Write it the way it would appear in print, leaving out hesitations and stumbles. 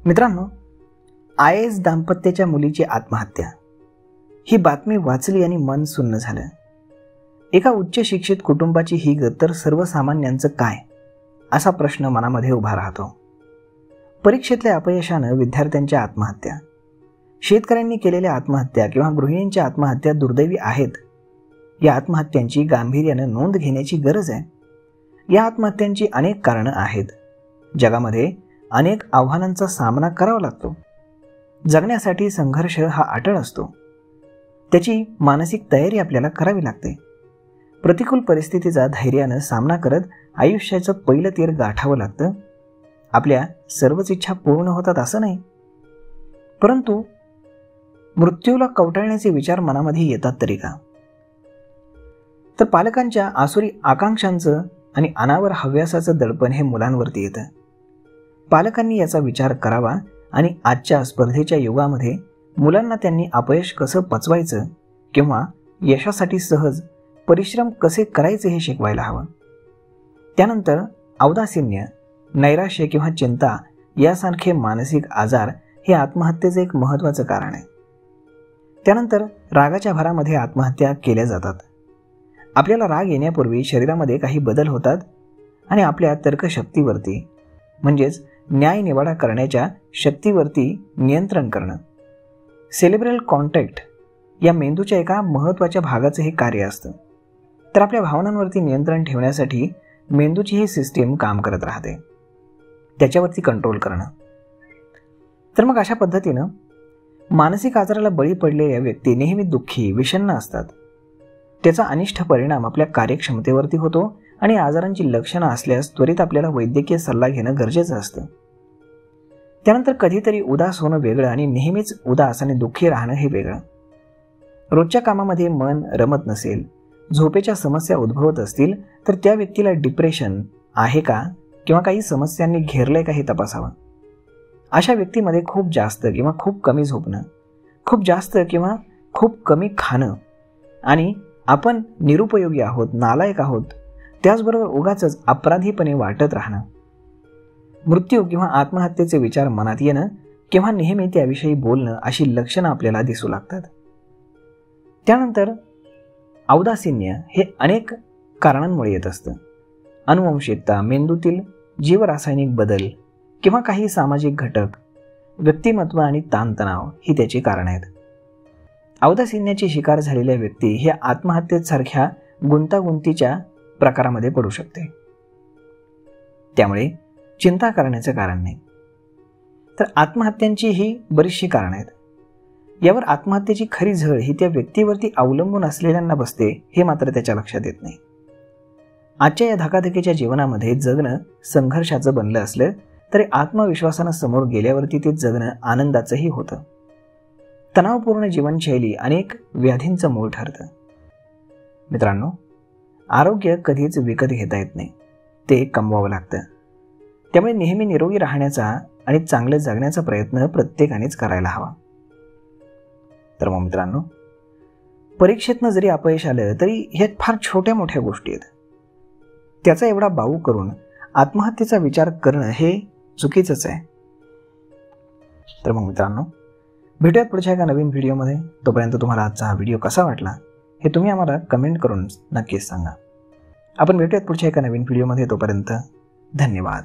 मित्रांनो, IAS दाम्पत्याच्या मुलीची आत्महत्या ही बातमी वाचली आणि मन सुन्न झालं. एका उच्च शिक्षित कुटुंबाची ही गत तर सर्वसामान्यांचं काय असा प्रश्न मनामध्ये उभा राहतो. परीक्षेतल्या अपयशानं विद्यार्थ्यांच्या आत्महत्या, शेतकऱ्यांनी केलेल्या आत्महत्या किंवा गृहिणींच्या आत्महत्या दुर्दैवी आहेत. या आत्महत्यांची गांभीर्यानं नोंद घेण्याची गरज आहे. या आत्महत्यांची अनेक कारणं आहेत. जगामध्ये अनेक आव्हानांचा सामना करावा लागतो. जगण्यासाठी संघर्ष हा अटळ असतो. त्याची मानसिक तयारी आपल्याला करावी लागते. प्रतिकूल परिस्थितीचा धैर्यानं सामना करत आयुष्याचं पहिलं तीर गाठावं लागतं. आपल्या सर्वच इच्छा पूर्ण होतात असं नाही, परंतु मृत्यूला कवटाळण्याचे विचार मनामध्ये येतात तरी का? तर पालकांच्या आसुरी आकांक्षांचं आणि अनावर हव्यासाचं दडपण हे मुलांवरती येतं. पालकांनी याचा विचार करावा आणि आजच्या स्पर्धेच्या युगामध्ये मुलांना त्यांनी अपयश कसं पचवायचं किंवा यशासाठी सहज परिश्रम कसे करायचे हे शिकवायला हवं. त्यानंतर औदासीन्य, नैराश्य किंवा चिंता यासारखे मानसिक आजार हे आत्महत्येचं एक महत्त्वाचं कारण आहे. त्यानंतर रागाच्या भरामध्ये आत्महत्या केल्या जातात. आपल्याला राग येण्यापूर्वी शरीरामध्ये काही बदल होतात आणि आपल्या तर्कशक्तीवरती म्हणजेच न्यायनिवाडा करण्याच्या शक्तीवरती नियंत्रण करणं, सेरेब्रल कॉर्टेक्स या मेंदूच्या एका महत्त्वाच्या भागाचं हे कार्य असतं. तर आपल्या भावनांवरती नियंत्रण ठेवण्यासाठी मेंदूची ही सिस्टीम काम करत राहते, त्याच्यावरती कंट्रोल करणं. तर मग अशा पद्धतीनं मानसिक आजाराला बळी पडलेल्या व्यक्ती नेहमी दुःखी, विषण्ण असतात. त्याचा अनिष्ट परिणाम आपल्या कार्यक्षमतेवरती होतो आणि आजारांची लक्षणं असल्यास त्वरित आपल्याला वैद्यकीय सल्ला घेणं गरजेचं असतं. त्यानंतर कधीतरी उदास होणं वेगळं आणि नेहमीच उदास आणि दुःखी राहणं हे वेगळं. रोजच्या कामामध्ये मन रमत नसेल, झोपेच्या समस्या उद्भवत असतील तर त्या व्यक्तीला डिप्रेशन आहे का किंवा काही समस्यांनी घेरलंय का हे तपासावं. अशा व्यक्तीमध्ये खूप जास्त किंवा खूप कमी झोपणं, खूप जास्त किंवा खूप कमी खाणं आणि आपण निरुपयोगी आहोत, नालायक आहोत, त्याचबरोबर उगाचच अपराधीपणे वाटत राहणं, मृत्यू किंवा आत्महत्येचे विचार मनात येणं किंवा नेहमी त्याविषयी बोलणं अशी लक्षणं आपल्याला दिसू लागतात. त्यानंतर औदासीन्य हे अनेक कारणांमुळे येत असतं. अनुवंशिकता, मेंदूतील जीवरासायनिक बदल किंवा काही सामाजिक घटक, व्यक्तिमत्व आणि ताणतणाव ही त्याची कारणं आहेत. औदासीन्याची शिकार झालेल्या व्यक्ती हे आत्महत्येसारख्या गुंतागुंतीच्या प्रकारामध्ये पडू शकते. त्यामुळे चिंता करण्याचं कारण नाही. तर आत्महत्यांची ही बरीचशी कारणं आहेत. यावर आत्महत्येची खरी झळ ही त्या व्यक्तीवरती अवलंबून असलेल्यांना बसते हे मात्र त्याच्या लक्षात येत नाही. आजच्या या धकाधकीच्या जीवनामध्ये जगणं संघर्षाचं बनलं असलं तरी आत्मविश्वासानं समोर गेल्यावरती ते जगणं आनंदाचंही होतं. तणावपूर्ण जीवनशैली अनेक व्याधींचं मूळ ठरतं. मित्रांनो, आरोग्य कधीच विकत घेता येत नाही, ते कमवावं लागतं. त्यामुळे नेहमी निरोगी राहण्याचा आणि चांगलं जगण्याचा प्रयत्न प्रत्येकानेच करायला हवा. तर मग मित्रांनो, परीक्षेतनं जरी अपयश आलं तरी ह्या फार छोट्या मोठ्या गोष्टी आहेत. त्याचा एवढा बाऊ करून आत्महत्येचा विचार करणं हे चुकीचंच आहे. तर मग मित्रांनो, भेटूयात पुढच्या एका नवीन व्हिडिओमध्ये. तोपर्यंत तुम्हाला आजचा हा व्हिडिओ कसा वाटला हे तुम्ही आम्हाला कमेंट करून नक्कीच सांगा. आपण भेटूयात पुढच्या एका नवीन व्हिडिओमध्ये. तोपर्यंत धन्यवाद.